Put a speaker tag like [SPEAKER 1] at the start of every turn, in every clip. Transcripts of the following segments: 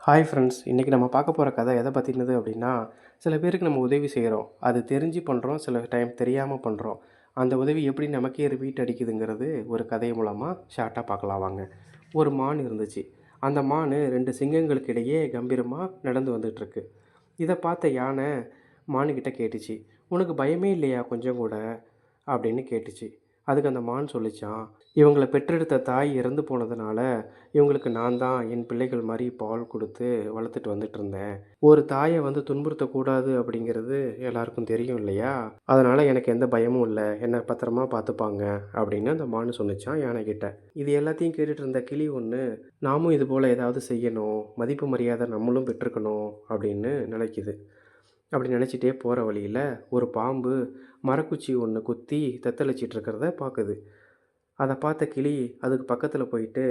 [SPEAKER 1] Hi friends, இன்றைக்கி நம்ம பார்க்க போகிற கதை எதை பற்றினது அப்படின்னா, சில பேருக்கு நம்ம உதவி செய்கிறோம். அது தெரிஞ்சு பண்ணுறோம், சில டைம் தெரியாமல் பண்ணுறோம். அந்த உதவி எப்படி நமக்கே ரிப்பீட் அடிக்குதுங்கிறது ஒரு கதை மூலமாக ஷார்ட்டாக பார்க்கலாம் வாங்க. ஒரு மான் இருந்துச்சு. அந்த மான் 2 சிங்கங்களுக்கு இடையே கம்பீரமாக நடந்து வந்துட்டுருக்கு. இதை பார்த்த யானை மானுக்கிட்ட கேட்டுச்சு, "உனக்கு பயமே இல்லையா கொஞ்சம் கூட?" அப்படின்னு கேட்டுச்சு. அதுக்கு அந்த மான் சொல்லிச்சான், "இவங்கள பெற்றெடுத்த தாய் இறந்து போனதுனால இவங்களுக்கு நான் தான் என் பிள்ளைகள் மாதிரி பால் கொடுத்து வளர்த்துட்டு வந்துட்டுருந்தேன். ஒரு தாயை துன்புறுத்தக்கூடாது அப்படிங்கிறது எல்லாருக்கும் தெரியும் இல்லையா? அதனால் எனக்கு எந்த பயமும் இல்லை. என்னை பத்திரமா பார்த்துப்பாங்க." அப்படின்னு அந்த மான் சொன்னிச்சான் யானைக்கிட்ட. இது எல்லாத்தையும் கேட்டுட்டு இருந்த கிளி ஒன்று, நாமும் இது போல் ஏதாவது செய்யணும், மதிப்பு மரியாதை நம்மளும் பெற்றுக்கணும் அப்படின்னு நினைக்குது. அப்படி நினச்சிட்டே போகிற வழியில் ஒரு பாம்பு மரக்குச்சி ஒன்று குத்தி தத்தளிச்சிட்டு இருக்கிறத பார்க்குது. அதை பார்த்த கிளி அதுக்கு பக்கத்தில் போயிட்டு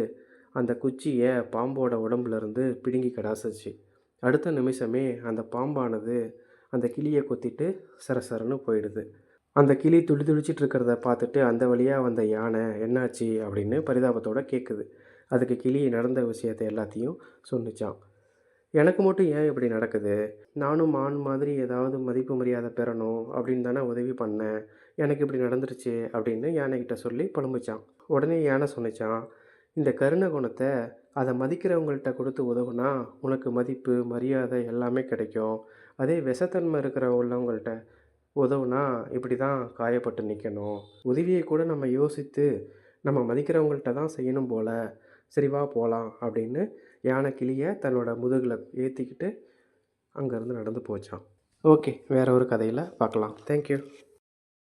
[SPEAKER 1] அந்த குச்சியை பாம்போட உடம்புலேருந்து பிடுங்கி கடாசிச்சு. அடுத்த நிமிஷமே அந்த பாம்பானது அந்த கிளியை கொத்திட்டு சரசரன்னு போயிடுது. அந்த கிளி துடி துடிச்சிட்டு இருக்கிறத பார்த்துட்டு அந்த வழியாக வந்த யானை என்னாச்சு அப்படின்னு பரிதாபத்தோடு கேட்குது. அதுக்கு கிளி நடந்த விஷயத்தை எல்லாத்தையும் சொன்னிச்சான். "எனக்கு மட்டும் ஏன் இப்படி நடக்குது? நானும் மான் மாதிரி ஏதாவது மதிப்பு மரியாதை பெறணும் அப்படின்னு தானே உதவி பண்ணேன். எனக்கு இப்படி நடந்துருச்சு." அப்படின்னு யானைக்கிட்ட சொல்லி புலம்பிச்சான். உடனே யானை சொன்னிச்சான், "இந்த கருணை குணத்தை அதை மதிக்கிறவங்கள்ட்ட கொடுத்து உதவுனா உனக்கு மதிப்பு மரியாதை எல்லாமே கிடைக்கும். அதே விஷத்தன்மை இருக்கிற உள்ளவங்கள்ட்ட உதவுனா இப்படி தான் காயப்பட்டு நிற்கணும். உதவியை கூட நம்ம யோசித்து நம்ம மதிக்கிறவங்கள்ட்ட தான் செய்யணும் போல். சரி வா போகலாம்." அப்படின்னு யானை கிளியை தன்னோட முதுகில் ஏற்றிக்கிட்டு அங்கேருந்து நடந்து போச்சான். ஓகே, வேறு ஒரு கதையில் பார்க்கலாம். தேங்க்யூ.